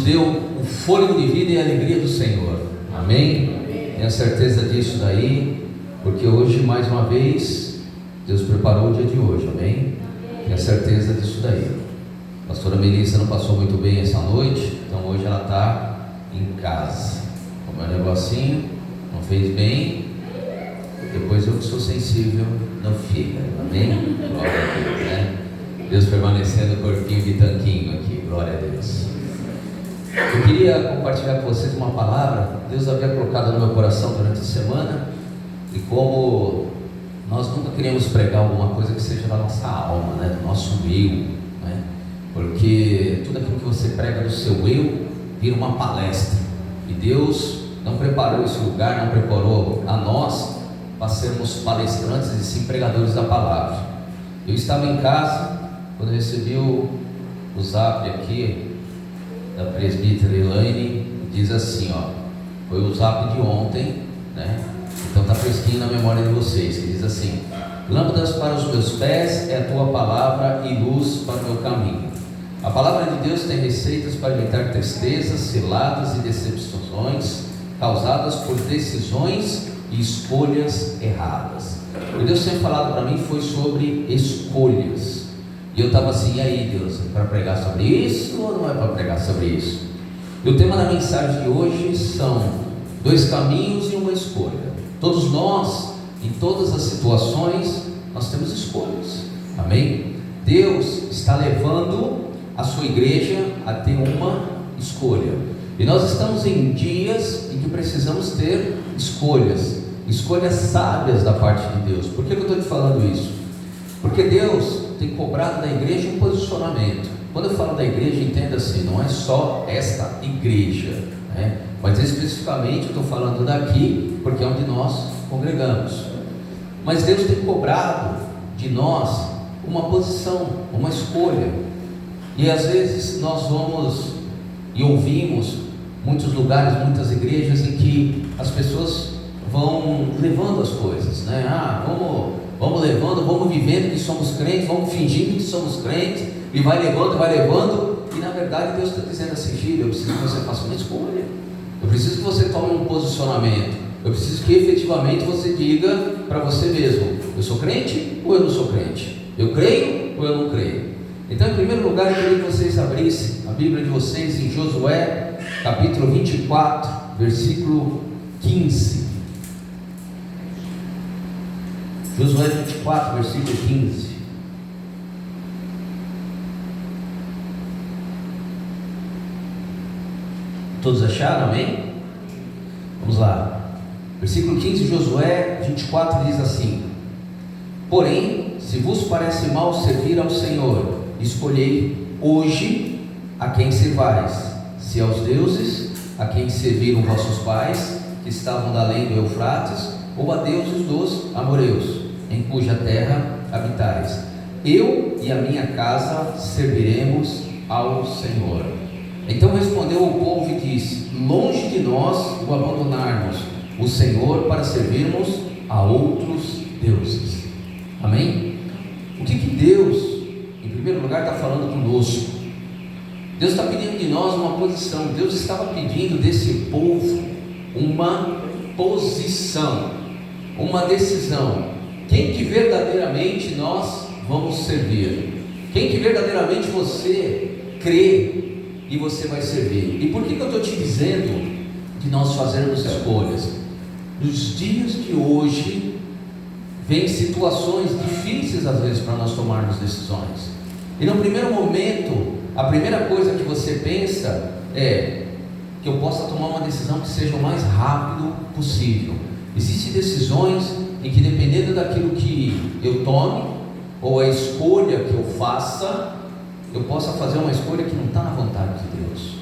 deu o fôlego de vida e a alegria do Senhor. Amém? Tenha certeza disso daí, porque hoje, mais uma vez, Deus preparou o dia de hoje. Amém? Tenha certeza disso daí. A pastora Melissa não passou muito bem essa noite, então hoje ela está em casa. Como é um negocinho, não fez bem. Depois eu que sou sensível no fígado. Amém? Glória a Deus, né? Deus permanecendo o corpinho de tanquinho aqui. Glória a Deus. Eu queria compartilhar com vocês uma palavra que Deus havia colocado no meu coração durante a semana. E como nós nunca queríamos pregar alguma coisa que seja da nossa alma, né? Do nosso eu, né? Porque tudo aquilo que você prega do seu eu vira uma palestra. E Deus não preparou esse lugar, não preparou a nós para sermos palestrantes e sim pregadores da palavra. Eu estava em casa quando recebi o zap aqui da presbítera Elaine, diz assim, ó, foi o zap de ontem, né? Então está fresquinho na memória de vocês, que diz assim: lâmpadas para os meus pés é a tua palavra e luz para o meu caminho. A palavra de Deus tem receitas para evitar tristezas, ciladas e decepções causadas por decisões e escolhas erradas. O que Deus tem falado para mim foi sobre escolhas. E eu estava assim, e aí Deus, é para pregar sobre isso ou não é para pregar sobre isso? E o tema da mensagem de hoje são 2 caminhos e uma escolha. Todos nós, em todas as situações, nós temos escolhas. Amém? Deus está levando a sua igreja a ter uma escolha. E nós estamos em dias em que precisamos ter escolhas sábias da parte de Deus. Por que eu estou te falando isso? Porque Deus tem cobrado da igreja um posicionamento. Quando eu falo da igreja, entenda assim, não é só esta igreja, né? Mas especificamente eu estou falando daqui, porque é onde nós congregamos. Mas Deus tem cobrado de nós uma posição, uma escolha. E às vezes nós vamos e ouvimos muitos lugares, muitas igrejas em que as pessoas vão levando as coisas, né? Vamos levando, vamos vivendo que somos crentes, vamos fingindo que somos crentes, e vai levando, e na verdade Deus está dizendo assim: filho, eu preciso que você faça uma escolha, eu preciso que você tome um posicionamento, eu preciso que efetivamente você diga para você mesmo: eu sou crente ou eu não sou crente? Eu creio ou eu não creio? Então, em primeiro lugar, eu queria que vocês abrissem a Bíblia de vocês em Josué, capítulo 24, versículo 15. Josué 24, versículo 15. Todos acharam, amém? Vamos lá. Versículo 15, Josué 24 diz assim: porém, se vos parece mal servir ao Senhor, escolhei hoje a quem servais, se aos deuses a quem serviram vossos pais, que estavam da além do Eufrates, ou a deuses dos amoreus, em cuja terra habitais. Eu e a minha casa serviremos ao Senhor. Então respondeu o povo e disse: longe de nós o abandonarmos o Senhor para servirmos a outros deuses. Amém? O que Deus, em primeiro lugar, está falando conosco? Deus está pedindo de nós uma posição. Deus estava pedindo desse povo uma posição, uma decisão. Quem que verdadeiramente nós vamos servir? Quem que verdadeiramente você crê e você vai servir? E por que eu estou te dizendo de nós fazermos escolhas? Nos dias de hoje vem situações difíceis às vezes para nós tomarmos decisões. E no primeiro momento, a primeira coisa que você pensa é que eu possa tomar uma decisão que seja o mais rápido possível. Existem decisões em que, dependendo daquilo que eu tome, ou a escolha que eu faça, eu possa fazer uma escolha que não está na vontade de Deus.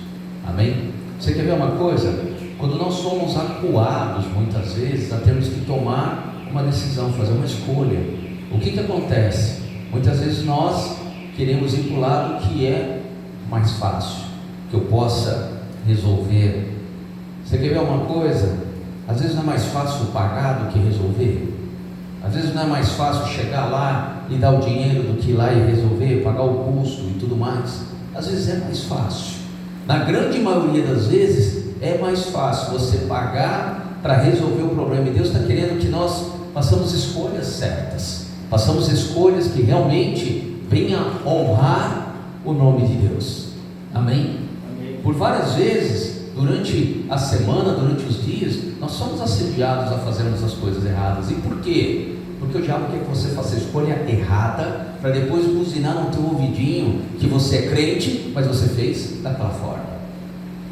Amém? Você quer ver uma coisa? Quando nós somos acuados, muitas vezes, a termos que tomar uma decisão, fazer uma escolha, o que acontece? Muitas vezes nós queremos ir para o lado que é mais fácil, que eu possa resolver. Você quer ver uma coisa? Às vezes não é mais fácil pagar do que resolver. Às vezes não é mais fácil chegar lá e dar o dinheiro do que ir lá e resolver, pagar o custo e tudo mais. Às vezes é mais fácil. Na grande maioria das vezes é mais fácil você pagar para resolver o problema, e Deus está querendo que nós façamos escolhas certas, façamos escolhas que realmente venham honrar o nome de Deus. Amém? Por várias vezes, durante a semana, durante os dias, nós somos assediados a fazermos as coisas erradas. E por quê? Porque o diabo quer que você faça a escolha errada, para depois buzinar no teu ouvidinho que você é crente, mas você fez daquela forma.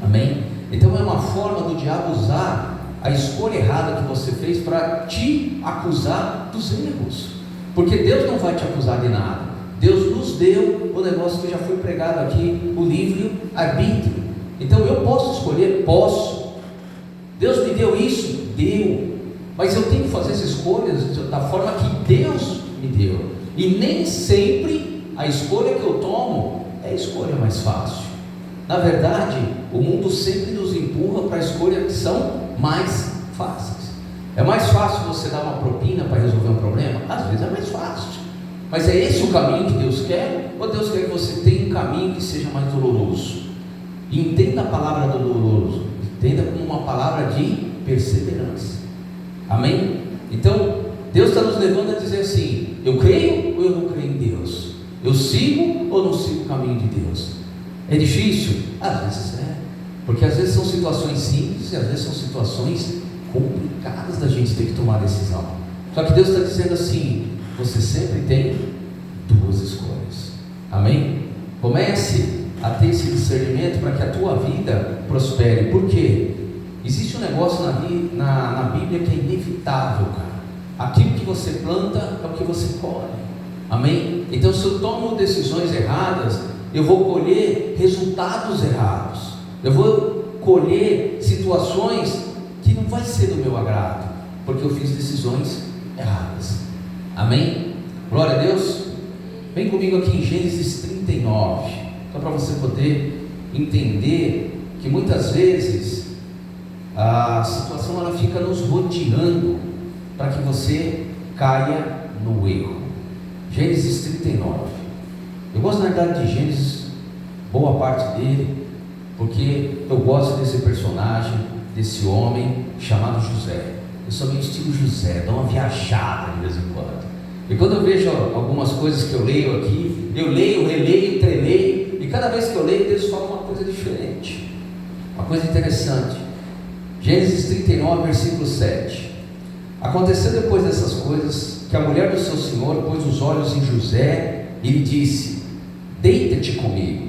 Amém? Então é uma forma do diabo usar a escolha errada que você fez para te acusar dos erros, porque Deus não vai te acusar de nada. Deus nos deu o negócio que já foi pregado aqui, o livre-arbítrio. Então eu posso escolher? Posso. Deus me deu isso? Deu. Mas eu tenho que fazer as escolhas da forma que Deus me deu. E nem sempre a escolha que eu tomo é a escolha mais fácil. Na verdade, o mundo sempre nos empurra para escolhas que são mais fáceis. É mais fácil você dar uma propina para resolver um problema? Às vezes é mais fácil. Mas é esse o caminho que Deus quer? Ou Deus quer que você tenha um caminho que seja mais doloroso? E entenda a palavra doloroso, entenda como uma palavra de perseverança. Amém? Então, Deus está nos levando a dizer assim: eu creio ou eu não creio em Deus? Eu sigo ou não sigo o caminho de Deus? É difícil? Às vezes é, porque às vezes são situações simples e às vezes são situações complicadas da gente ter que tomar decisão. Só que Deus está dizendo assim: você sempre tem duas escolhas. Amém? Comece a ter esse discernimento para que a tua vida prospere. Por quê? Existe um negócio na Bíblia que é inevitável, cara. Aquilo que você planta é o que você colhe. Amém? Então, se eu tomo decisões erradas, eu vou colher resultados errados. Eu vou colher situações que não vai ser do meu agrado, porque eu fiz decisões erradas. Amém? Glória a Deus. Vem comigo aqui em Gênesis 39, só para você poder entender que muitas vezes a situação ela fica nos rodeando para que você caia no erro. Gênesis 39. Eu gosto na verdade de Gênesis, boa parte dele, porque eu gosto desse personagem, desse homem chamado José. Eu sou meio estilo José, dou uma viajada de vez em quando. E quando eu vejo algumas coisas que eu leio aqui, eu leio, releio, treleio, e cada vez que eu leio, Deus fala uma coisa diferente, uma coisa interessante. Gênesis 39, versículo 7. Aconteceu depois dessas coisas, que a mulher do seu senhor pôs os olhos em José e lhe disse: deita-te comigo.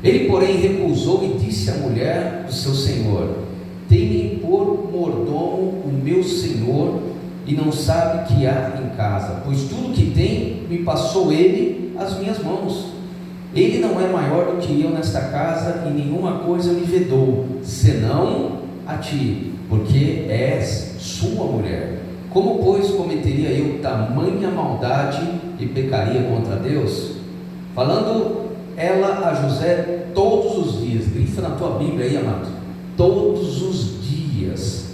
Ele, porém, recusou e disse à mulher do seu senhor: tem-me por mordomo o meu senhor, e não sabe que há em casa, pois tudo que tem me passou ele às minhas mãos. Ele não é maior do que eu nesta casa, e nenhuma coisa me vedou, senão a ti, porque és sua mulher. Como, pois, cometeria eu tamanha maldade e pecaria contra Deus? Falando ela a José todos os dias, grifa na tua Bíblia aí, amado, todos os dias,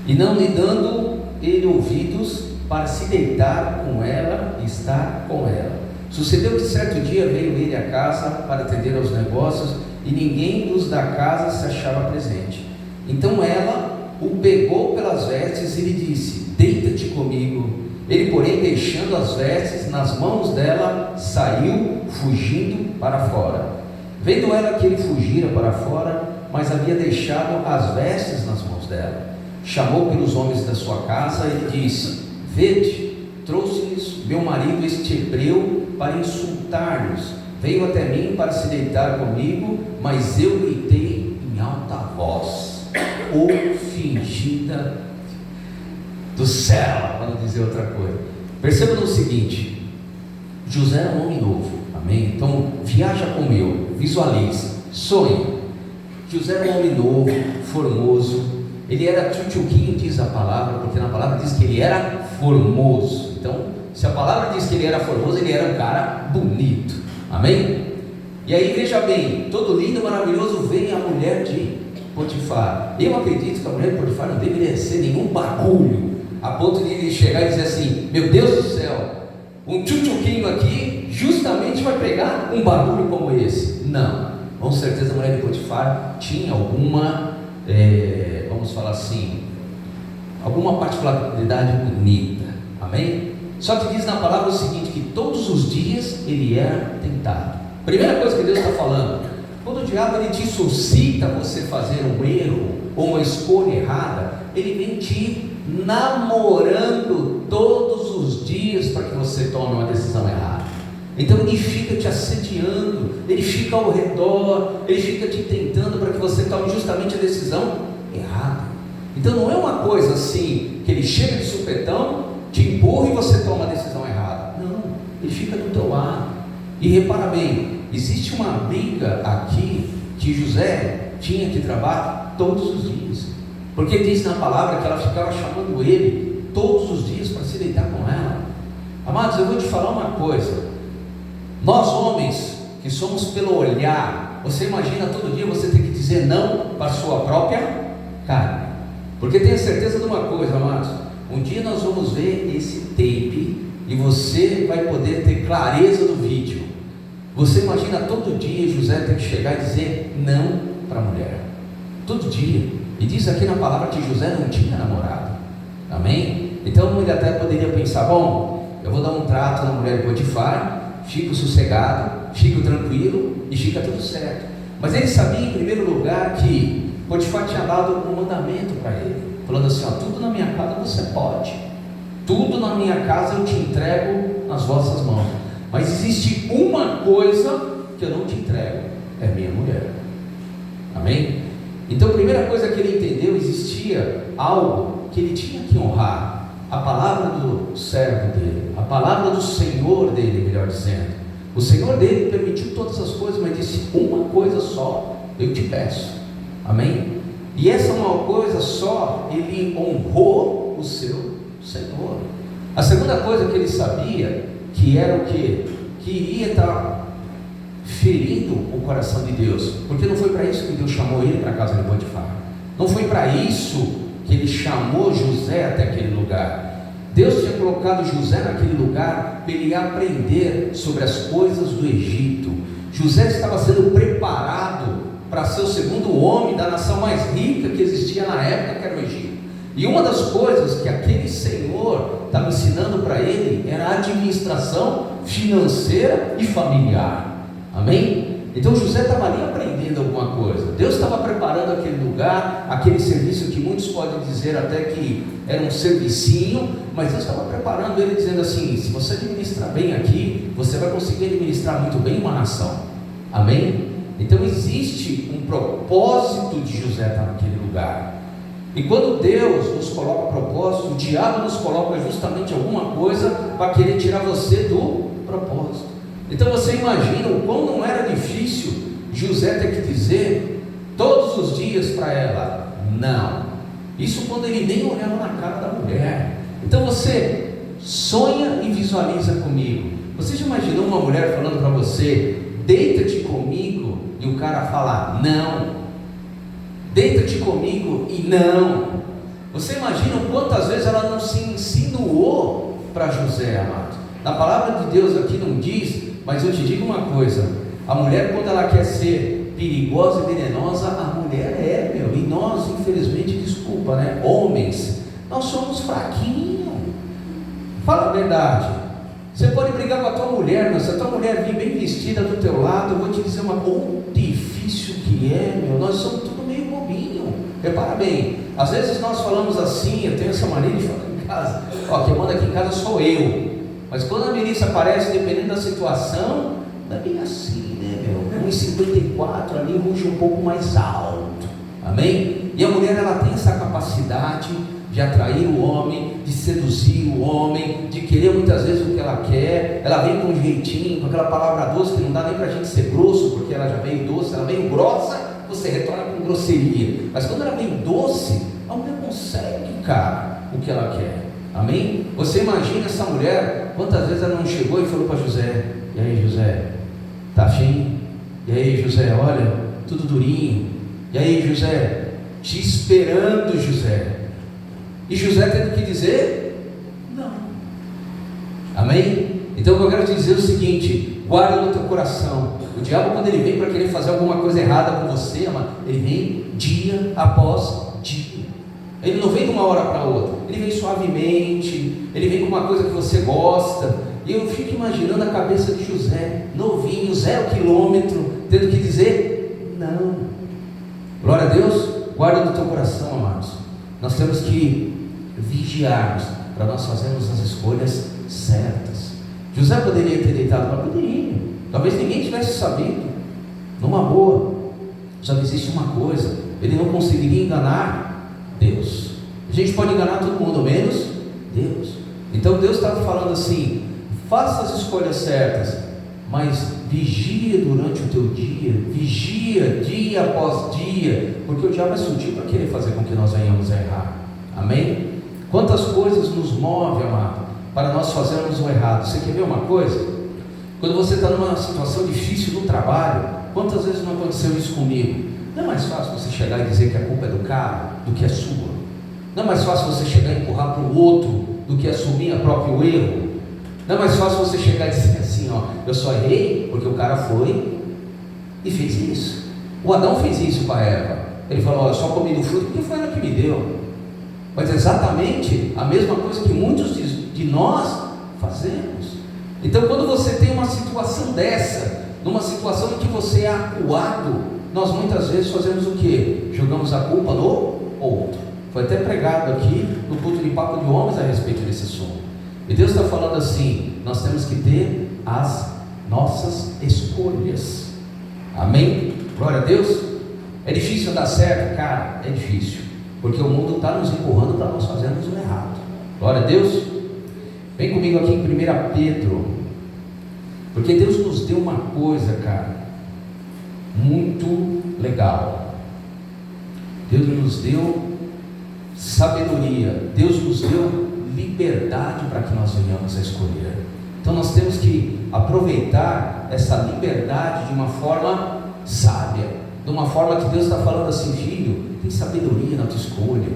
e não lhe dando ele ouvidos para se deitar com ela e estar com ela. Sucedeu que certo dia veio ele à casa para atender aos negócios, e ninguém dos da casa se achava presente. Então ela o pegou pelas vestes e lhe disse: deita-te comigo. Ele, porém, deixando as vestes nas mãos dela, saiu fugindo para fora. Vendo ela que ele fugira para fora, mas havia deixado as vestes nas mãos dela, chamou pelos homens da sua casa e disse: vede, trouxe-lhes meu marido este hebreu para insultar-nos. Veio até mim para se deitar comigo, mas eu gritei em alta voz: ô fingida do céu, para não dizer outra coisa. Perceba no seguinte: José era um homem novo, amém? Então viaja como eu, visualize, sonhe. José era um homem novo, formoso. Ele era tchutchuquinho, diz a palavra, porque na palavra diz que ele era formoso. Então, se a palavra diz que ele era formoso, ele era um cara bonito, amém? E aí veja bem, todo lindo, maravilhoso, vem a mulher de Potifar. Eu acredito que a mulher de Potifar não deveria ser nenhum bagulho, a ponto de ele chegar e dizer assim: meu Deus do céu, um tchutchuquinho aqui justamente vai pegar um bagulho como esse. Não, Com certeza a mulher de Potifar tinha alguma, vamos falar assim, alguma particularidade bonita, amém? Só que diz na palavra o seguinte, que todos os dias ele era tentado. Primeira coisa que Deus está falando, quando o diabo ele te suscita você fazer um erro, ou uma escolha errada, ele vem te namorando todos os dias para que você tome uma decisão errada. Então ele fica te assediando, ele fica ao redor, ele fica te tentando para que você tome justamente a decisão errada. Então não é uma coisa assim, que ele chega de supetão, te empurra e você toma a decisão errada. Não, ele fica do teu lado. E repara bem, existe uma briga aqui que José tinha que travar todos os dias, porque diz na palavra que ela ficava chamando ele todos os dias para se deitar com ela. Amados, eu vou te falar uma coisa, nós homens que somos pelo olhar, você imagina todo dia você ter que dizer não para a sua própria carne, porque tenha certeza de uma coisa, amados, um dia nós vamos ver esse tape e você vai poder ter clareza do vídeo. Você imagina todo dia José ter que chegar e dizer não para a mulher, todo dia. E diz aqui na palavra que José não tinha namorado, amém? Então ele até poderia pensar, bom, eu vou dar um trato na mulher de Potifar, fico sossegado, fico tranquilo e fica tudo certo. Mas ele sabia em primeiro lugar que Potifar tinha dado um mandamento para ele, falando assim, ó, tudo na minha casa você pode, tudo na minha casa eu te entrego nas vossas mãos, mas existe uma coisa que eu não te entrego, é minha mulher, amém? Então a primeira coisa que ele entendeu, existia algo que ele tinha que honrar, a palavra do servo dele, a palavra do Senhor dele, melhor dizendo. O Senhor dele permitiu todas as coisas, mas disse, uma coisa só eu te peço, amém? E essa uma coisa só, ele honrou o seu Senhor. A segunda coisa que ele sabia, que era o quê? Que iria estar ferindo o coração de Deus, porque não foi para isso que Deus chamou ele para a casa de Potifar, não foi para isso que ele chamou José até aquele lugar. Deus tinha colocado José naquele lugar para ele aprender sobre as coisas do Egito. José estava sendo preparado para ser o segundo homem da nação mais rica que existia na época, que era o Egito. E uma das coisas que aquele Senhor estava ensinando para ele era a administração financeira e familiar, amém? Então José estava ali aprendendo alguma coisa. Deus estava preparando aquele lugar, aquele serviço que muitos podem dizer até que era um servicinho, mas Deus estava preparando ele, dizendo assim, se você administrar bem aqui, você vai conseguir administrar muito bem uma nação, amém? Então existe um propósito de José estar naquele lugar. E quando Deus nos coloca propósito, o diabo nos coloca justamente alguma coisa para querer tirar você do propósito. Então você imagina o quão não era difícil José ter que dizer todos os dias para ela, não. Isso quando ele nem olhava na cara da mulher. Então você sonha e visualiza comigo. Você já imaginou uma mulher falando para você, deita-te comigo, e o cara fala, não. Deita-te comigo e não. Você imagina quantas vezes ela não se insinuou para José, amado? Na palavra de Deus aqui não diz, mas eu te digo uma coisa, a mulher quando ela quer ser perigosa e venenosa, a mulher é, meu, e nós infelizmente, desculpa, né, homens, nós somos fraquinhos. Fala a verdade. Você pode brigar com a tua mulher, mas se a tua mulher vir bem vestida do teu lado, eu vou te dizer quão difícil que é, meu, nós somos tudo meio bobinho. Repara bem, às vezes nós falamos assim, eu tenho essa mania de falar em casa, ó, quem manda aqui em casa sou eu, mas quando a milícia aparece, dependendo da situação, não é bem assim, né, meu, 1,54 ali, ruge um pouco mais alto, amém? E a mulher, ela tem essa capacidade de atrair o homem, de seduzir o homem, de querer muitas vezes o que ela quer. Ela vem com um jeitinho, com aquela palavra doce que não dá nem para a gente ser grosso, porque ela já veio doce. Ela veio grossa, você retorna com grosseria, mas quando ela vem doce, a mulher consegue, cara, o que ela quer, amém? Você imagina essa mulher, quantas vezes ela não chegou e falou para José, e aí José, tá afim? E aí José, olha, tudo durinho, e aí José, te esperando José. E José tendo que dizer, não, amém? Então o que eu quero te dizer é o seguinte, guarda no teu coração. O diabo, quando ele vem para querer fazer alguma coisa errada com você, ele vem dia após dia. Ele não vem de uma hora para outra, ele vem suavemente, ele vem com uma coisa que você gosta. E eu fico imaginando a cabeça de José, novinho, 0 quilômetro, tendo que dizer não. Glória a Deus. Guarda no teu coração, amados. Nós temos que vigiarmos para nós fazermos as escolhas certas. José poderia ter deitado, mas poderia. Talvez ninguém tivesse sabido. Numa boa. Só que existe uma coisa: ele não conseguiria enganar Deus. A gente pode enganar todo mundo, menos Deus. Então Deus estava falando assim: faça as escolhas certas, mas vigia durante o teu dia, vigia dia após dia, porque o diabo é sutil para querer fazer com que nós venhamos a errar. Amém? Quantas coisas nos movem, amado, para nós fazermos o errado. Você quer ver uma coisa? Quando você está numa situação difícil no trabalho, quantas vezes não aconteceu isso comigo? Não é mais fácil você chegar e dizer que a culpa é do cara do que é sua? Não é mais fácil você chegar e empurrar para o outro do que assumir o próprio erro? Não é mais fácil você chegar e dizer assim, eu só errei porque o cara foi e fez isso. O Adão fez isso com a Eva. Ele falou, eu só comi do fruto porque foi ela que me deu. Mas é exatamente a mesma coisa que muitos de nós fazemos. Então, quando você tem uma situação dessa, numa situação em que você é acuado, nós muitas vezes fazemos o quê? Jogamos a culpa no outro. Foi até pregado aqui no culto de papo de homens a respeito desse assunto. E Deus está falando assim: nós temos que ter as nossas escolhas. Amém? Glória a Deus. É difícil dar certo? Cara, é difícil, porque o mundo está nos empurrando para nós fazermos o errado. Glória a Deus. Vem comigo aqui em 1 Pedro, porque Deus nos deu uma coisa, cara, muito legal. Deus nos deu sabedoria, Deus nos deu liberdade para que nós venhamos a escolher. Então nós temos que aproveitar essa liberdade de uma forma sábia, de uma forma que Deus está falando assim: filho, tem sabedoria na tua escolha,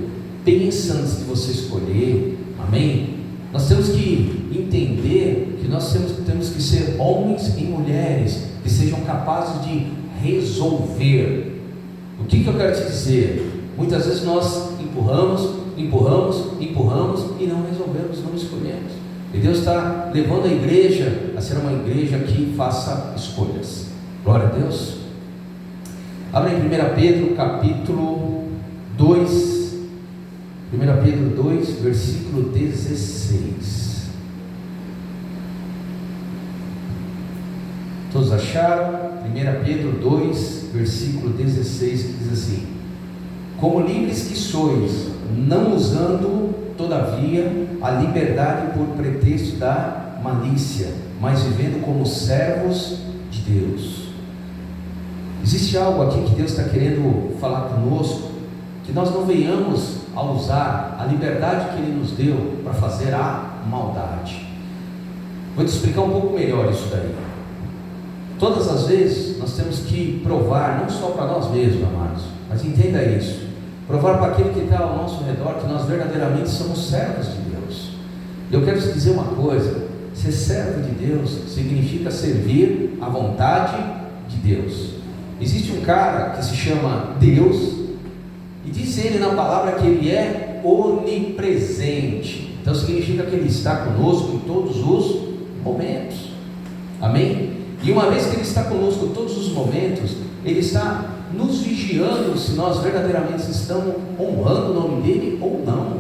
pensa antes de você escolher. Amém? Nós temos que entender que nós temos que ser homens e mulheres que sejam capazes de resolver. O que eu quero te dizer? Muitas vezes nós empurramos e não resolvemos, não escolhemos. E Deus está levando a igreja a ser uma igreja que faça escolhas. Glória a Deus. Abra em 1 Pedro capítulo 2. 1 Pedro 2, versículo 16. Todos acharam? 1 Pedro 2, versículo 16, que diz assim: como livres que sois, não usando todavia a liberdade por pretexto da malícia, mas vivendo como servos de Deus. Existe algo aqui que Deus está querendo falar conosco, que nós não venhamos a usar a liberdade que Ele nos deu para fazer a maldade. Vou te explicar um pouco melhor isso daí. Todas as vezes nós temos que provar, não só para nós mesmos, amados, mas entenda isso, provar para aquele que está ao nosso redor que nós verdadeiramente somos servos de Deus. E eu quero te dizer uma coisa: ser servo de Deus significa servir à vontade de Deus. Existe um cara que se chama Deus, e diz ele na palavra que ele é onipresente. Então significa que ele está conosco em todos os momentos. Amém? E uma vez que ele está conosco em todos os momentos, ele está nos vigiando se nós verdadeiramente estamos honrando o nome dele ou não.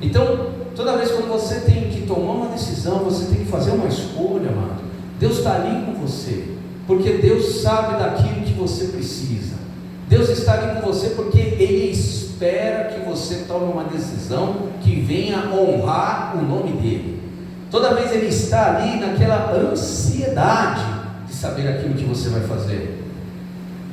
Então, toda vez que você tem que tomar uma decisão, você tem que fazer uma escolha, amado, Deus está ali com você, porque Deus sabe daquilo que você precisa. Deus está ali com você porque Ele espera que você tome uma decisão que venha honrar o nome dEle. Toda vez Ele está ali naquela ansiedade de saber aquilo que você vai fazer.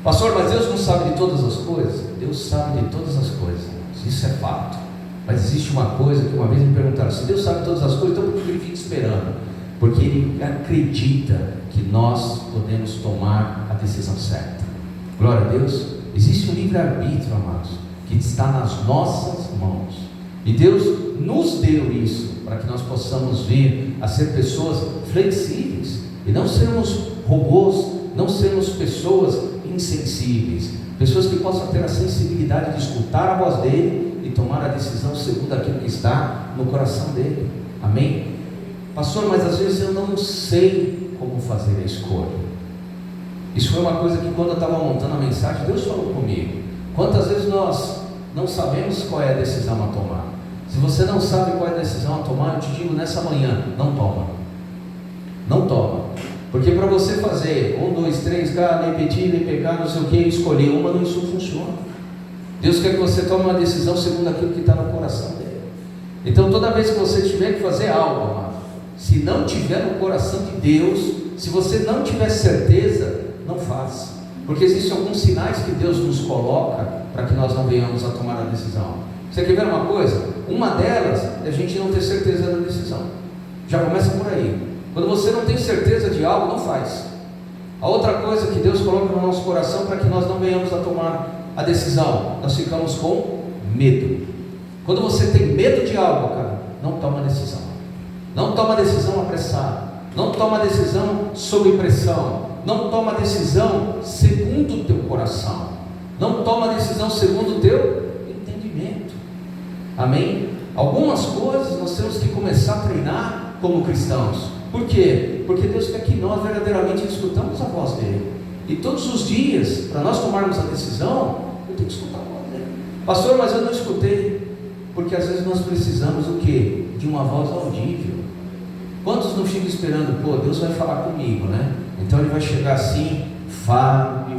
Pastor, mas Deus não sabe de todas as coisas? Deus sabe de todas as coisas, isso é fato. Mas existe uma coisa que uma vez me perguntaram: se Deus sabe de todas as coisas, então por que Ele fica esperando? Porque Ele acredita que nós podemos tomar a decisão certa. Glória a Deus. Existe um livre-arbítrio, amados, que está nas nossas mãos, e Deus nos deu isso para que nós possamos vir a ser pessoas flexíveis. e não sermos robôs, não sermos pessoas insensíveis, pessoas que possam ter a sensibilidade de escutar a voz dele e tomar a decisão segundo aquilo que está no coração dele. Amém? Pastor, mas às vezes eu não sei como fazer a escolha. Isso foi uma coisa que quando eu estava montando a mensagem, Deus falou comigo. Quantas vezes nós não sabemos qual é a decisão a tomar? Se você não sabe qual é a decisão a tomar, eu te digo nessa manhã, não toma. Não toma. Porque para você fazer 1, 2, 3, repetir, pecar, não sei o que, escolher uma, não, isso não funciona. Deus quer que você tome uma decisão segundo aquilo que está no coração dele. Então toda vez que você tiver que fazer algo, amado, se não tiver no coração de Deus, se você não tiver certeza, não faça. Porque existem alguns sinais que Deus nos coloca para que nós não venhamos a tomar a decisão. Você quer ver uma coisa? Uma delas é a gente não ter certeza da decisão. Já começa por aí. Quando você não tem certeza de algo, não faz. A outra coisa que Deus coloca no nosso coração para que nós não venhamos a tomar a decisão, nós ficamos com medo. Quando você tem medo de algo, cara, não toma decisão. Não toma decisão apressada. Não toma decisão sob pressão. Não toma decisão segundo o teu coração. Não toma decisão segundo o teu entendimento. Amém? Algumas coisas nós temos que começar a treinar como cristãos. Por quê? Porque Deus quer que nós verdadeiramente escutamos a voz dele. E todos os dias, para nós tomarmos a decisão, eu tenho que escutar a voz dele. Pastor, mas eu não escutei. Porque às vezes nós precisamos o quê? De uma voz audível. Quantos não ficam esperando, pô, Deus vai falar comigo, né? Então ele vai chegar assim, Fábio,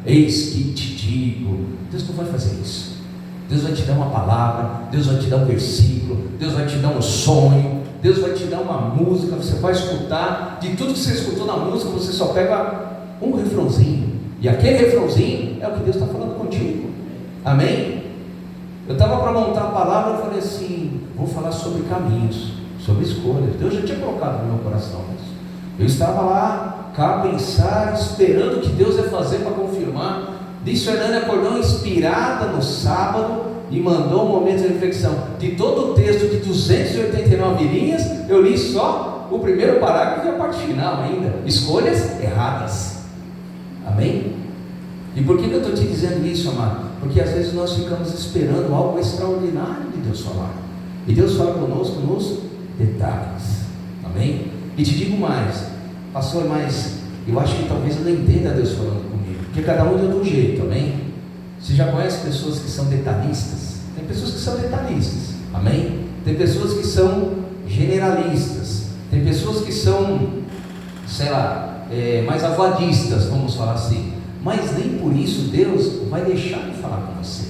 eis que te digo. Deus não vai fazer isso. Deus vai te dar uma palavra, Deus vai te dar um versículo, Deus vai te dar um sonho, Deus vai te dar uma música, você vai escutar. De tudo que você escutou na música, você só pega um refrãozinho, e aquele refrãozinho é o que Deus está falando contigo. Amém? Eu estava para montar a palavra, eu falei assim, vou falar sobre caminhos, sobre escolhas. Deus já tinha colocado no meu coração isso. Eu estava lá, cá a pensar, esperando o que Deus ia fazer para confirmar. Disse a Hernani acordou inspirada no sábado e mandou um momento de reflexão. De todo o texto de 289 linhas, eu li só o primeiro parágrafo e a parte final ainda. Escolhas erradas. Amém? E por que eu estou te dizendo isso, amado? Porque às vezes nós ficamos esperando algo extraordinário de Deus falar. E Deus fala conosco nos detalhes. Amém? E te digo mais, pastor, mas eu acho que talvez eu não entenda Deus falando comigo. Porque cada um é de um jeito, amém? Você já conhece pessoas que são detalhistas? Tem pessoas que são detalhistas, amém? Tem pessoas que são generalistas. Tem pessoas que são, sei lá, mais avoadistas, vamos falar assim. Mas nem por isso Deus vai deixar de falar com você.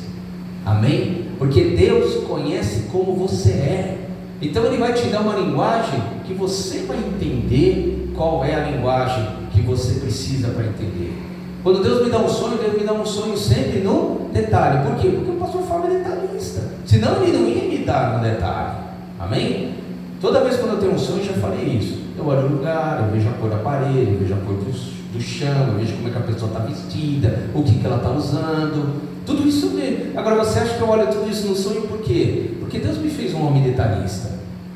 Amém? Porque Deus conhece como você é. Então Ele vai te dar uma linguagem que você vai entender qual é a linguagem que você precisa para entender. Quando Deus me dá um sonho, Deus me dá um sonho sempre no detalhe. Por quê? Porque o pastor Fábio é detalhista. Senão Ele não ia me dar no detalhe. Amém? Toda vez quando eu tenho um sonho, eu já falei isso. Eu olho o lugar, eu vejo a cor da parede, eu vejo a cor do chão, eu vejo como é que a pessoa está vestida, o que ela está usando. Tudo isso eu vejo. Agora você acha que eu olho tudo isso no sonho por quê? Porque Deus me fez um homem detalhista.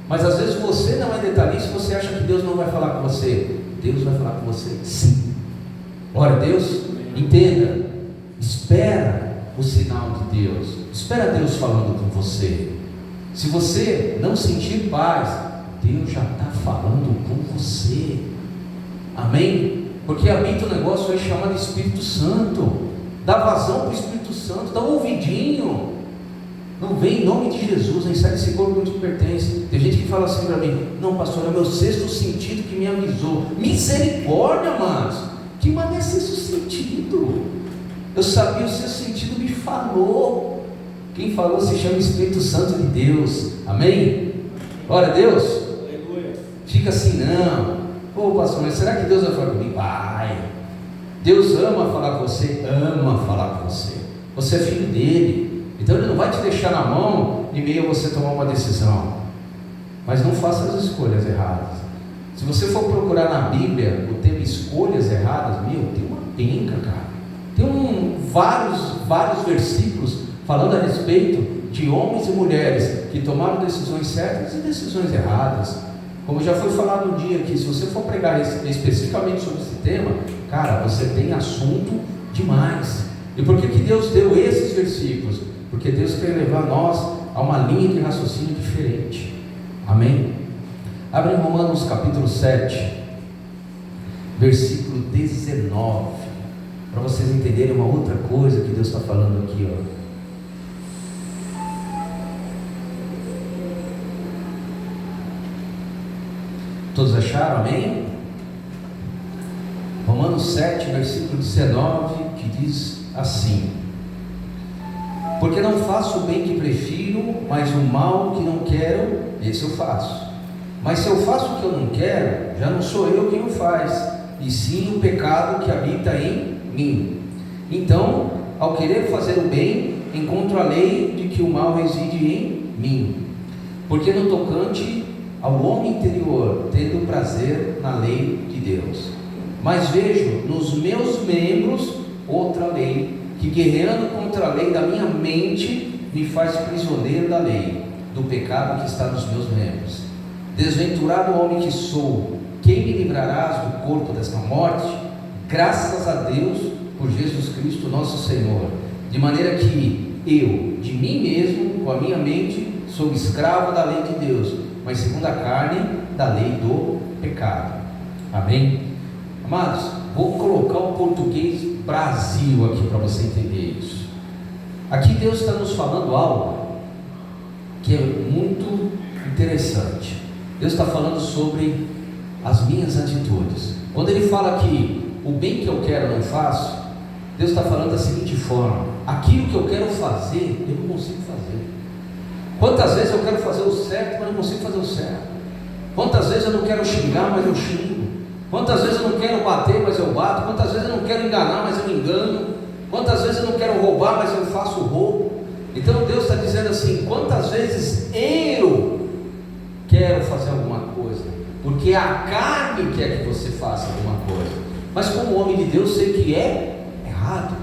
Mas às vezes você não é detalhista, você acha que Deus não vai falar com você. Deus vai falar com você, sim. Ora, Deus, entenda, espera o sinal de Deus, espera Deus falando com você. Se você não sentir paz, Deus já está falando com você. Amém? Porque habita um negócio aí chamado Espírito Santo. Dá vazão para o Espírito Santo, dá um ouvidinho. Não vem em nome de Jesus, nem sai desse corpo que te pertence. Tem gente que fala assim para mim, não pastor, é o meu sexto sentido que me avisou. Misericórdia, amados. Que maneira é sexto sentido? Eu sabia, o sexto sentido me falou. Quem falou se chama Espírito Santo de Deus. Amém? Glória a Deus. Fica assim, não. Pô pastor, mas será que Deus vai falar comigo? Vai. Deus ama falar com você, ama falar com você. Você é filho dele. Então Ele não vai te deixar na mão e meio a você tomar uma decisão. Mas não faça as escolhas erradas. Se você for procurar na Bíblia o termo escolhas erradas, tem uma penca, cara. Tem vários versículos falando a respeito de homens e mulheres que tomaram decisões certas e decisões erradas. Como já foi falado um dia aqui, se você for pregar especificamente sobre esse tema, cara, você tem assunto demais. E por que Deus deu esses versículos? Porque Deus quer levar nós a uma linha de raciocínio diferente. Amém? Abre em Romanos capítulo 7, versículo 19, para vocês entenderem uma outra coisa que Deus está falando aqui, ó. Todos acharam? Amém? Romanos 7, versículo 19, que diz assim: porque não faço o bem que prefiro, mas o mal que não quero, esse eu faço. Mas se eu faço o que eu não quero, já não sou eu quem o faz, e sim o pecado que habita em mim. Então, ao querer fazer o bem, encontro a lei de que o mal reside em mim. Porque no tocante ao homem interior, tendo prazer na lei de Deus, mas vejo nos meus membros outra lei, que guerreando contra a lei da minha mente, me faz prisioneiro da lei, do pecado que está nos meus membros. Desventurado homem que sou, quem me livrarás do corpo desta morte? Graças a Deus por Jesus Cristo nosso Senhor. De maneira que eu, de mim mesmo, com a minha mente, sou escravo da lei de Deus, mas segundo a carne, da lei do pecado. Amém? Amados, vou colocar o português Brasil aqui para você entender isso. Aqui Deus está nos falando algo que é muito interessante. Deus está falando sobre as minhas atitudes. Quando Ele fala que o bem que eu quero eu não faço, Deus está falando da seguinte forma: aquilo que eu quero fazer, eu não consigo fazer. Quantas vezes eu quero fazer o certo, mas não consigo fazer o certo? Quantas vezes eu não quero xingar, mas eu xingo? Quantas vezes eu não quero bater, mas eu bato? Quantas vezes eu não quero enganar, mas eu me engano? Quantas vezes eu não quero roubar, mas eu faço roubo? Então Deus está dizendo assim: quantas vezes eu quero fazer alguma coisa, porque a carne quer que você faça alguma coisa, mas como homem de Deus sei que é errado,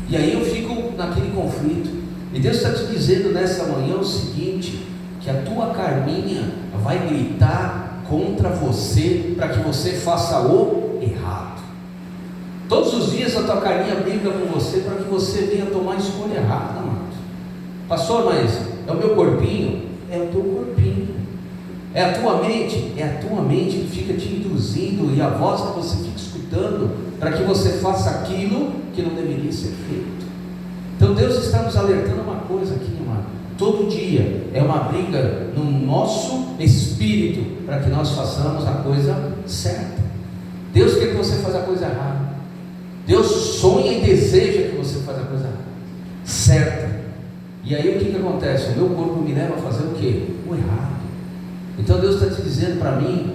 e aí eu fico naquele conflito. E Deus está te dizendo nessa manhã o seguinte: que a tua carninha vai gritar contra você para que você faça o errado. Todos os dias a tua carninha briga com você para que você venha tomar a escolha errada, amado. Pastor, mas é o meu corpinho? É o teu corpinho. É a tua mente? É a tua mente que fica te induzindo, e a voz que você fica escutando para que você faça aquilo que não deveria ser feito. Então Deus está nos alertando uma coisa aqui, amado. Todo dia é uma briga no nosso espírito para que nós façamos a coisa certa. Deus quer que você faça a coisa errada. Deus sonha e deseja que você faça a coisa certa. E aí o que acontece? O meu corpo me leva a fazer o quê? O errado. Então Deus está te dizendo para mim,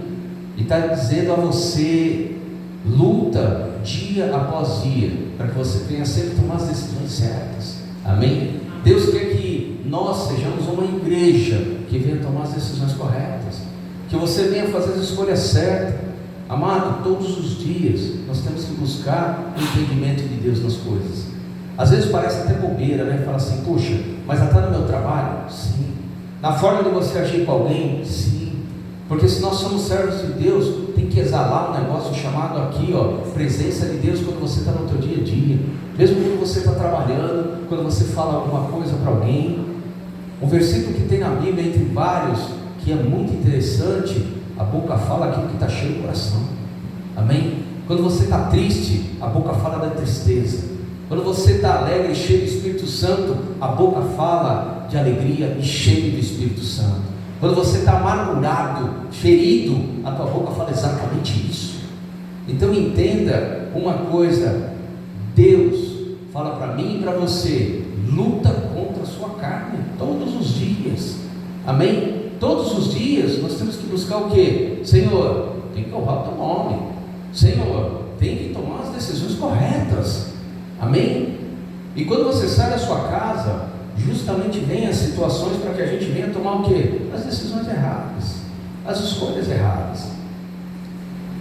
e está dizendo a você: luta dia após dia, para que você venha sempre tomar as decisões certas. Amém? Deus quer que nós sejamos uma igreja que venha tomar as decisões corretas, que você venha fazer as escolhas certas. Amado, todos os dias nós temos que buscar o entendimento de Deus nas coisas. Às vezes parece até bobeira, né? Fala assim: puxa, mas está no meu trabalho? Sim. Na forma de você agir com alguém? Sim. Porque se nós somos servos de Deus, tem que exalar um negócio chamado aqui, ó, presença de Deus, quando você está no teu dia a dia, mesmo quando você está trabalhando, quando você fala alguma coisa para alguém. Um versículo que tem na Bíblia, entre vários, que é muito interessante: a boca fala aquilo que está cheio do coração. Amém? Quando você está triste, a boca fala da tristeza. Quando você está alegre e cheio do Espírito Santo, a boca fala de alegria e cheio do Espírito Santo. Quando você está amargurado, ferido, a tua boca fala exatamente isso. Então entenda uma coisa: Deus fala para mim e para você: luta contra a sua carne todos os dias. Amém? Todos os dias nós temos que buscar o quê? Senhor, tem que honrar o teu nome. Senhor, tem que tomar as decisões corretas. Amém? E quando você sai da sua casa, justamente vem as situações para que a gente venha tomar o quê? As decisões erradas, as escolhas erradas.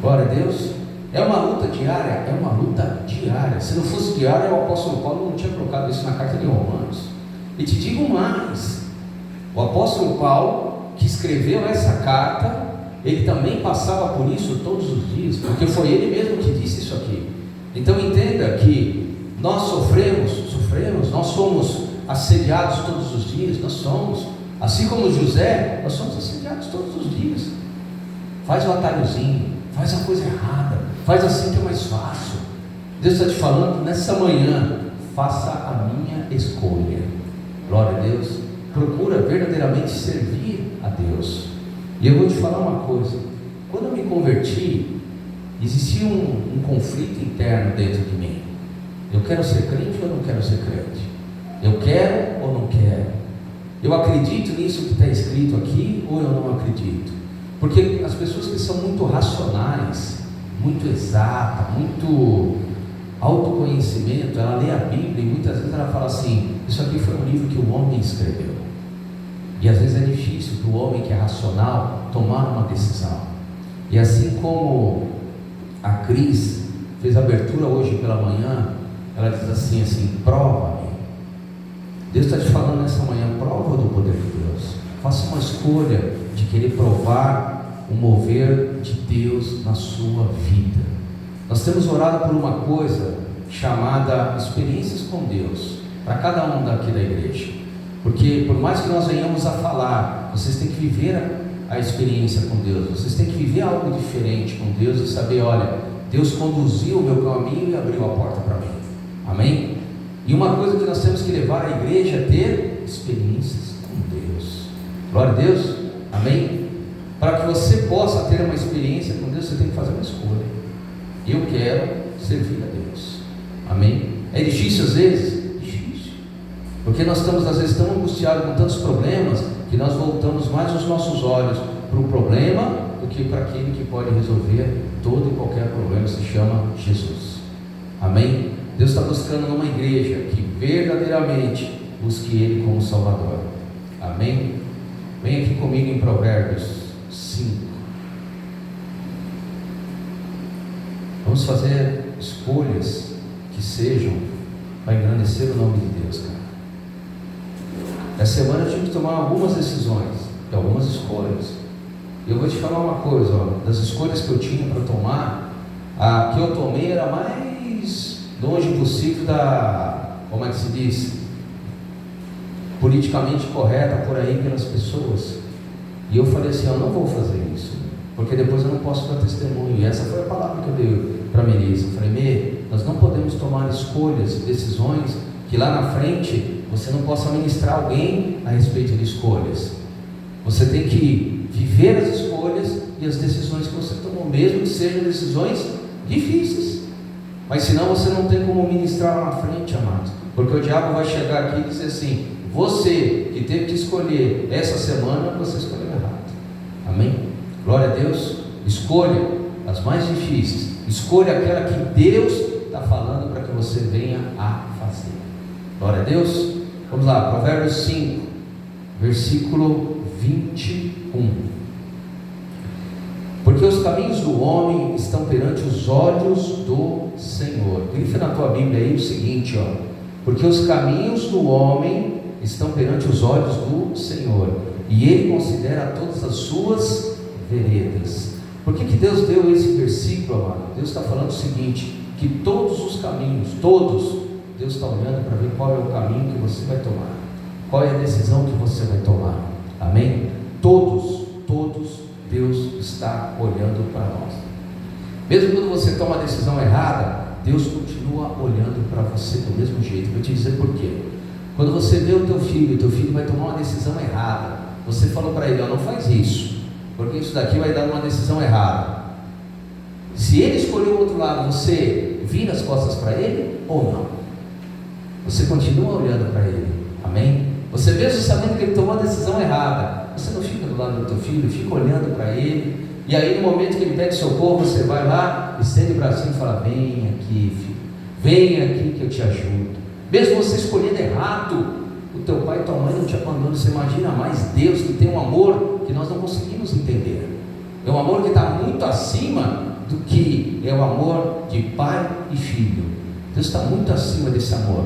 Glória a Deus. É uma luta diária? É uma luta diária. Se não fosse diária, o apóstolo Paulo não tinha colocado isso na carta de Romanos. E te digo mais: o apóstolo Paulo, que escreveu essa carta, ele também passava por isso todos os dias, porque foi ele mesmo que disse isso aqui. Então entenda que nós sofremos, nós somos assediados todos os dias, nós somos, assim como José, nós somos assediados todos os dias. Faz o atalhozinho, faz a coisa errada, faz assim que é mais fácil. Deus está te falando nessa manhã, faça a minha escolha. Glória a Deus. Procura verdadeiramente servir a Deus. E eu vou te falar uma coisa: quando eu me converti, existia um conflito interno dentro de mim. Eu quero ser crente ou eu não quero ser crente? Eu quero ou não quero? Eu acredito nisso que está escrito aqui ou eu não acredito? Porque as pessoas que são muito racionais, muito exatas, muito autoconhecimento, ela lê a Bíblia e muitas vezes ela fala assim: isso aqui foi um livro que o homem escreveu. E às vezes é difícil para o homem que é racional tomar uma decisão. E assim como a Cris fez a abertura hoje pela manhã, ela diz assim, prova-me. Deus está te falando nessa manhã, prova do poder de Deus. Faça uma escolha de querer provar o mover de Deus na sua vida. Nós temos orado por uma coisa chamada experiências com Deus, para cada um daqui da igreja. Porque por mais que nós venhamos a falar, vocês têm que viver a experiência com Deus, vocês têm que viver algo diferente com Deus e saber, olha, Deus conduziu o meu caminho e abriu a porta para mim. Amém? E uma coisa que nós temos que levar a igreja é ter experiências com Deus. Glória a Deus. Amém? Para que você possa ter uma experiência com Deus, você tem que fazer uma escolha. Eu quero servir a Deus. Amém? É difícil às vezes? Porque nós estamos às vezes tão angustiados com tantos problemas, que nós voltamos mais os nossos olhos para o problema do que para aquele que pode resolver todo e qualquer problema, se chama Jesus. Amém? Deus está buscando numa igreja que verdadeiramente busque Ele como Salvador. Amém? Vem aqui comigo em Provérbios 5. Vamos fazer escolhas que sejam para engrandecer o nome de Deus, cara. Essa semana eu tive que tomar algumas decisões e algumas escolhas. E eu vou te falar uma coisa, das escolhas que eu tinha para tomar, a que eu tomei era mais longe possível da, como é que se diz, politicamente correta por aí pelas pessoas. E eu falei assim, eu não vou fazer isso, porque depois eu não posso dar testemunho. E essa foi a palavra que eu dei para a Melissa. Eu falei, Mê, nós não podemos tomar escolhas, decisões, que lá na frente você não possa ministrar alguém a respeito de escolhas. Você tem que viver as escolhas e as decisões que você tomou, mesmo que sejam decisões difíceis. Mas senão você não tem como ministrar lá na frente, amados. Porque o diabo vai chegar aqui e dizer assim, você que teve que escolher essa semana, você escolheu errado. Amém? Glória a Deus. Escolha as mais difíceis. Escolha aquela que Deus está falando para que você venha a fazer. Glória a Deus. Vamos lá, Provérbios 5, versículo 21. Porque os caminhos do homem estão perante os olhos do Senhor. Grife na tua Bíblia aí o seguinte, porque os caminhos do homem estão perante os olhos do Senhor, e Ele considera todas as suas veredas. Por que Deus deu esse versículo, amado? Deus está falando o seguinte, que todos os caminhos, todos, Deus está olhando para ver qual é o caminho que você vai tomar, qual é a decisão que você vai tomar. Amém? Todos, Deus está olhando para nós. Mesmo quando você toma a decisão errada, Deus continua olhando para você do mesmo jeito. Vou te dizer por quê. Quando você vê o teu filho vai tomar uma decisão errada, você falou para ele, não faz isso, porque isso daqui vai dar uma decisão errada. Se ele escolheu o outro lado, você vira as costas para ele ou não? Você continua olhando para ele. Amém? Você mesmo sabendo que ele tomou a decisão errada, você não fica do lado do teu filho, fica olhando para ele. E aí no momento que ele pede socorro, você vai lá, estende o bracinho e fala, vem aqui, filho, vem aqui que eu te ajudo. Mesmo você escolhendo errado, o teu pai e tua mãe não te abandonam. Você imagina mais Deus, que tem um amor que nós não conseguimos entender. É um amor que está muito acima do que é o amor de pai e filho. Deus está muito acima desse amor.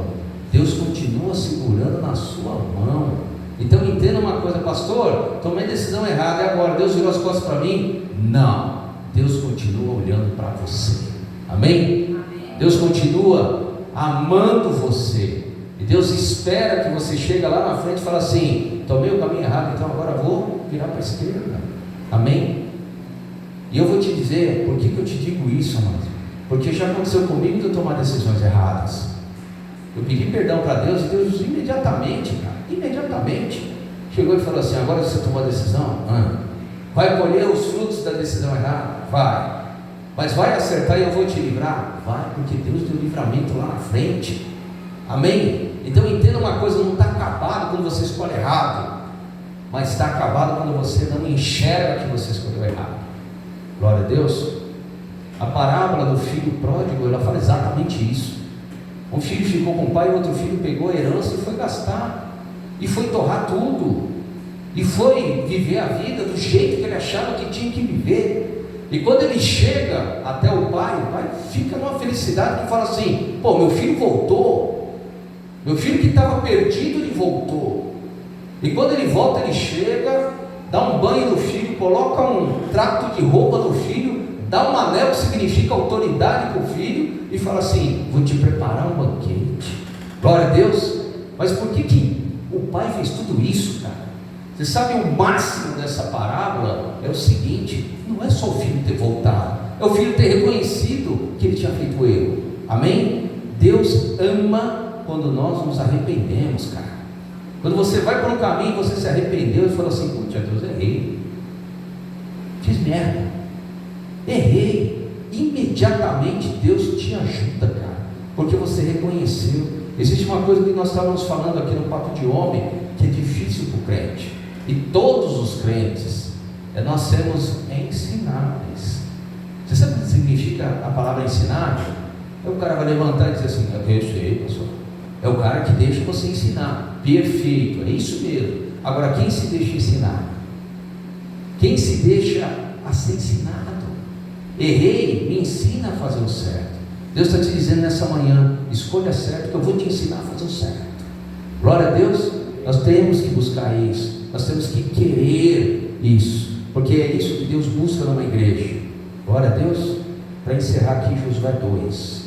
Deus continua segurando na sua mão. Então entenda uma coisa, pastor, tomei a decisão errada e agora Deus virou as costas para mim? Não, Deus continua olhando para você, amém? Deus continua amando você, e Deus espera que você chegue lá na frente e fale assim: tomei o caminho errado, então agora vou virar para a esquerda, amém? E eu vou te dizer, por que eu te digo isso, amado? Porque já aconteceu comigo de eu tomar decisões erradas. Eu pedi perdão para Deus e Deus imediatamente chegou e falou assim: agora você tomou a decisão, vai colher os frutos da decisão errada? Vai. Mas vai acertar e eu vou te livrar? Vai, porque Deus deu livramento lá na frente, amém? Então entenda uma coisa, não está acabado quando você escolhe errado, mas está acabado quando você não enxerga que você escolheu errado. Glória a Deus. A parábola do filho pródigo, ela fala exatamente isso. Um filho ficou com o pai, o outro filho pegou a herança e foi gastar, e foi torrar tudo, e foi viver a vida do jeito que ele achava que tinha que viver. E quando ele chega até o pai fica numa felicidade que fala assim: pô, meu filho voltou, meu filho que estava perdido, ele voltou. E quando ele volta, ele chega, dá um banho no filho, coloca um trato de roupa no filho, dá um anel que significa autoridade para o filho, e fala assim: vou te preparar um banquete. Glória a Deus. Mas por que o pai fez tudo isso, cara? Você sabe, o máximo dessa parábola é o seguinte: não é só o filho ter voltado, é o filho ter reconhecido que ele tinha feito o erro, amém? Deus ama quando nós nos arrependemos, cara. Quando você vai para um caminho, você se arrependeu e falou assim: putz, Deus, errei, fiz merda, errei. Imediatamente Deus te ajuda, cara, porque você reconheceu. Existe uma coisa que nós estávamos falando aqui no Papo de Homem, que é difícil para o crente, e todos os crentes, nós sermos ensináveis. Você sabe o que significa a palavra ensinar? O cara vai levantar e dizer assim: eu sei, pastor. É o cara que deixa você ensinar, perfeito, é isso mesmo. Agora, quem se deixa ensinar? Quem se deixa a ser ensinado? Errei, me ensina a fazer o certo. Deus está te dizendo nessa manhã: escolha certo, que eu vou te ensinar a fazer o certo. Glória a Deus. Nós temos que buscar isso, nós temos que querer isso, porque é isso que Deus busca numa igreja. Glória a Deus. Para encerrar aqui, Josué 2,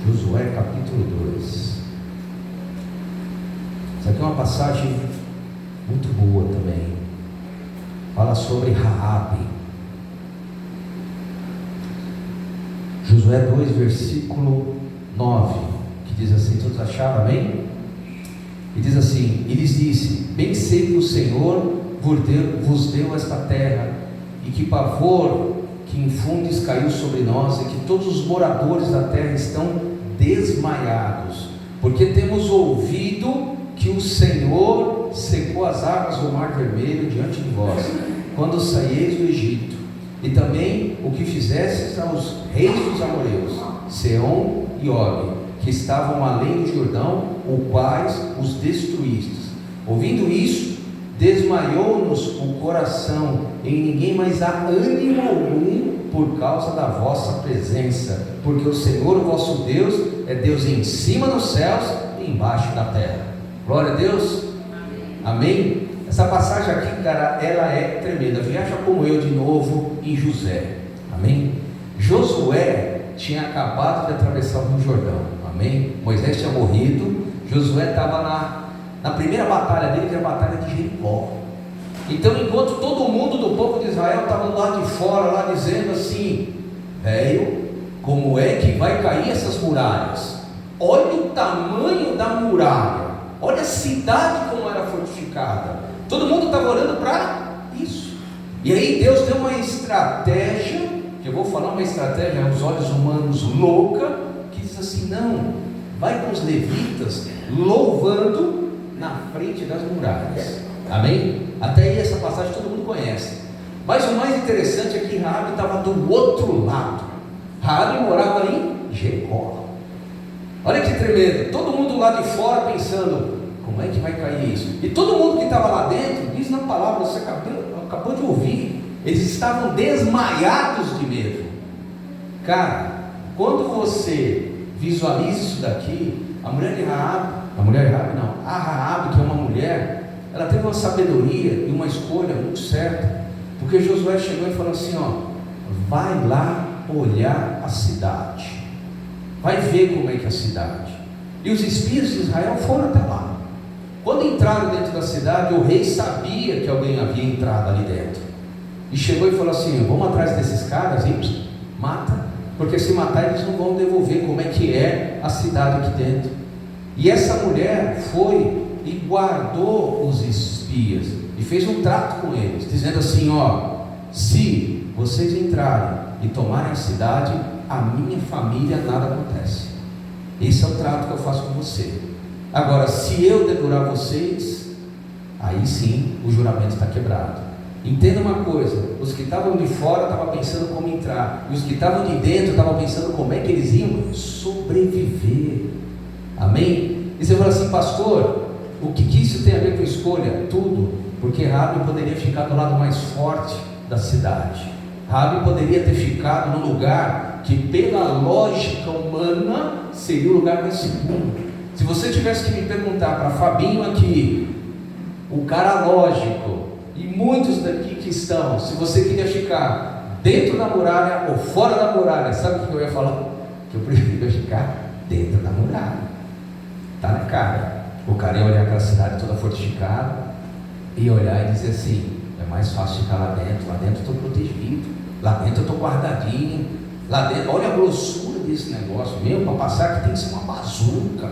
Josué capítulo 2. Isso aqui é uma passagem muito boa também. Fala sobre Raabe. Josué 2, versículo 9, que diz assim, todos acharam, amém? E diz assim: e lhes disse: bem sei que o Senhor vos deu esta terra, e que pavor que infundes caiu sobre nós, e que todos os moradores da terra estão desmaiados, porque temos ouvido que o Senhor secou as águas do Mar Vermelho diante de vós, quando saíeis do Egito, e também o que fizestes aos reis dos amorreus, Seom e Og, que estavam além do Jordão, os quais os destruístes. Ouvindo isso, desmaiou-nos o coração, e em ninguém mais há ânimo algum por causa da vossa presença, porque o Senhor, o vosso Deus, é Deus em cima dos céus e embaixo da terra. Glória a Deus. Amém? Essa passagem aqui, cara, ela é tremenda. Viaja como eu de novo em José. Amém? Josué tinha acabado de atravessar o Rio Jordão. Amém? Moisés tinha morrido. Josué estava na primeira batalha dele, que era a batalha de Jericó. Então, enquanto todo mundo do povo de Israel estava lá de fora, lá dizendo assim: velho, como é que vai cair essas muralhas? Olha o tamanho da muralha, olha a cidade como era fortificada. Todo mundo estava orando para isso. E aí Deus deu uma estratégia, que eu vou falar uma estratégia aos olhos humanos louca, que diz assim: não, vai com os levitas louvando na frente das muralhas. Amém? Até aí essa passagem todo mundo conhece. Mas o mais interessante é que Raabe estava do outro lado. Raabe morava em Jericó. Olha que tremendo. Todo mundo lá de fora pensando: como é que vai cair isso? E todo mundo que estava lá dentro, diz na palavra, você acabou de ouvir, eles estavam desmaiados de medo. Cara, quando você visualize isso daqui. A Raabe, que é uma mulher, ela teve uma sabedoria e uma escolha muito certa, porque Josué chegou e falou assim: vai lá olhar a cidade, vai ver como é que é a cidade. E os espias de Israel foram até lá. Quando entraram dentro da cidade, o rei sabia que alguém havia entrado ali dentro, e chegou e falou assim: vamos atrás desses caras e mata, porque se matar eles não vão devolver como é que é a cidade aqui dentro. E essa mulher foi e guardou os espias e fez um trato com eles, dizendo assim: se vocês entrarem e tomarem a cidade, a minha família nada acontece. Esse é o trato que eu faço com você. Agora, se eu devorar vocês, aí sim o juramento está quebrado. Entenda uma coisa: os que estavam de fora estavam pensando como entrar, e os que estavam de dentro estavam pensando como é que eles iam sobreviver. Amém? E você fala assim: pastor, o que isso tem a ver com escolha? Tudo, porque Raabe poderia ficar do lado mais forte da cidade. Raabe poderia ter ficado no lugar que, pela lógica humana, seria o lugar mais seguro. Se você tivesse que me perguntar para Fabinho aqui, o cara lógico, e muitos daqui que estão, se você queria ficar dentro da muralha ou fora da muralha, sabe o que eu ia falar? Que eu preferia ficar dentro da muralha. Está na cara. O cara ia olhar aquela cidade toda fortificada, ia olhar e dizer assim: é mais fácil ficar lá dentro eu estou protegido, lá dentro eu estou guardadinho, lá dentro, olha a grossura desse negócio, para passar aqui tem que ser uma bazuca.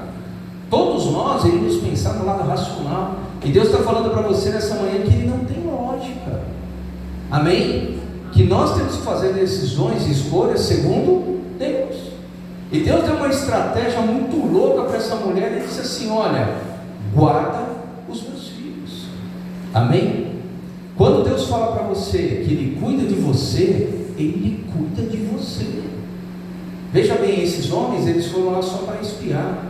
Todos nós iríamos pensar no lado racional, e Deus está falando para você nessa manhã que Ele não tem lógica. Amém? Que nós temos que fazer decisões e escolhas segundo Deus. E Deus deu uma estratégia muito louca para essa mulher. Ele disse assim: guarda os meus filhos. Amém? Quando Deus fala para você que Ele cuida de você, Ele cuida de você. Veja bem, esses homens, eles foram lá só para espiar,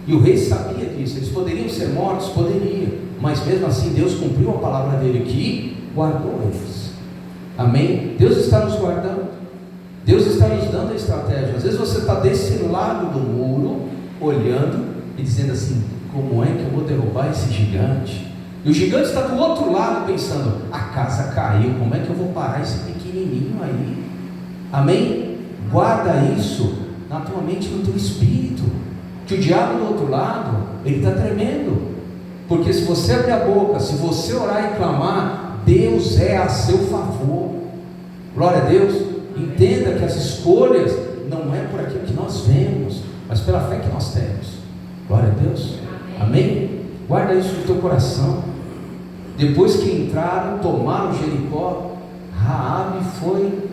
e o rei sabia disso. Eles poderiam ser mortos? Poderiam, mas mesmo assim Deus cumpriu a palavra dele, que guardou eles. Amém? Deus está nos guardando, Deus está nos dando a estratégia. Às vezes você está desse lado do muro, olhando e dizendo assim: como é que eu vou derrubar esse gigante? E o gigante está do outro lado pensando: a casa caiu, como é que eu vou parar esse pequenininho aí? Amém? Guarda isso na tua mente, no teu espírito, que o diabo do outro lado, ele está tremendo, porque se você abrir a boca, se você orar e clamar, Deus é a seu favor. Glória a Deus. Entenda que as escolhas não é por aquilo que nós vemos, mas pela fé que nós temos. Glória a Deus. Amém? Guarda isso no teu coração. Depois que entraram, tomaram Jericó, Raabe foi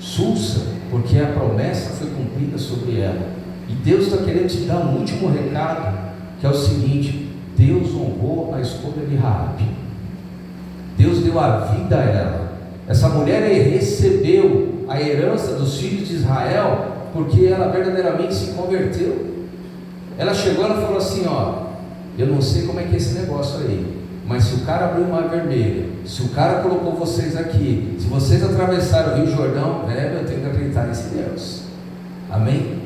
sulsa, porque a promessa foi cumprida sobre ela. E Deus está querendo te dar um último recado, que é o seguinte: Deus honrou a escolha de Raabe. Deus deu a vida a ela. Essa mulher recebeu a herança dos filhos de Israel, porque ela verdadeiramente se converteu. Ela chegou, ela falou assim: eu não sei como é que é esse negócio aí, mas se o cara abriu o mar vermelho, se o cara colocou vocês aqui, se vocês atravessaram o Rio Jordão, eu tenho que acreditar nesse Deus. Amém?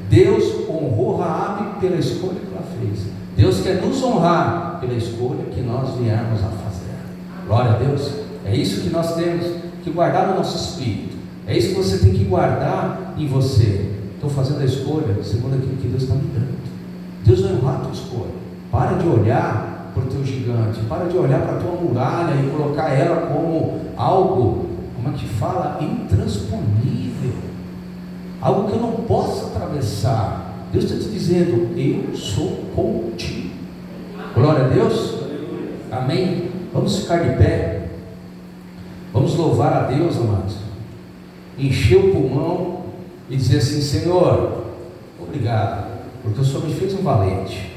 Deus honrou Raabe pela escolha que ela fez. Deus quer nos honrar pela escolha que nós viemos a fazer. Glória a Deus. É isso que nós temos que guardar no nosso espírito. É isso que você tem que guardar em você. Estou fazendo a escolha segundo aquilo que Deus está me dando. Deus vai honrar a tua escolha. Para de olhar para o teu gigante, para de olhar para a tua muralha e colocar ela como algo, como é que fala? Intransponível, algo que eu não posso atravessar. Deus está te dizendo: eu sou contigo. Glória a Deus. Amém? Vamos ficar de pé. Vamos louvar a Deus, amados. Encher o pulmão e dizer assim: Senhor, obrigado, porque o Senhor me fez um valente.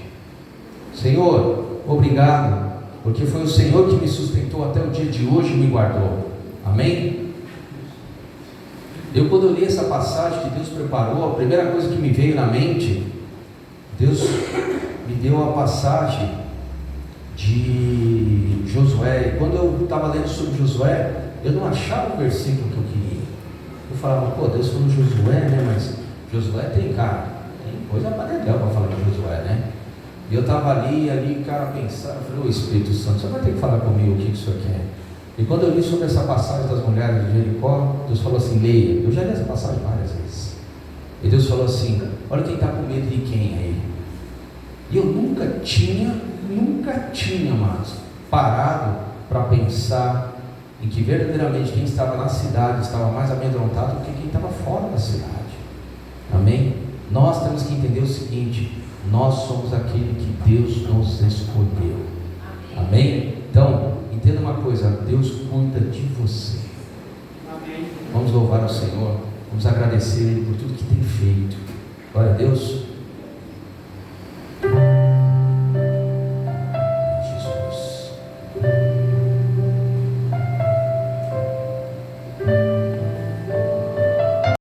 Senhor, obrigado, porque foi o Senhor que me sustentou até o dia de hoje e me guardou. Amém? Quando eu li essa passagem que Deus preparou, a primeira coisa que me veio na mente, Deus me deu a passagem de Josué. E quando eu estava lendo sobre Josué, eu não achava o versículo que eu queria. Eu falava: Deus falou Josué, mas Josué tem cara. coisa para legal para falar de Josué, né? E eu estava ali, cara, pensando, eu falei, ô Espírito Santo, você vai ter que falar comigo o que o senhor quer. E quando eu li sobre essa passagem das mulheres de Jericó, Deus falou assim, leia. Eu já li essa passagem várias vezes. E Deus falou assim, olha quem está com medo de quem aí. E eu nunca tinha, amados, parado para pensar em que verdadeiramente quem estava na cidade estava mais amedrontado do que quem estava fora da cidade. Amém? Nós temos que entender o seguinte, nós somos aquele que Deus nos escolheu. Amém? Então, entenda uma coisa, Deus cuida de você. Amém. Vamos louvar o Senhor, vamos agradecer Ele por tudo que tem feito. Glória a Deus.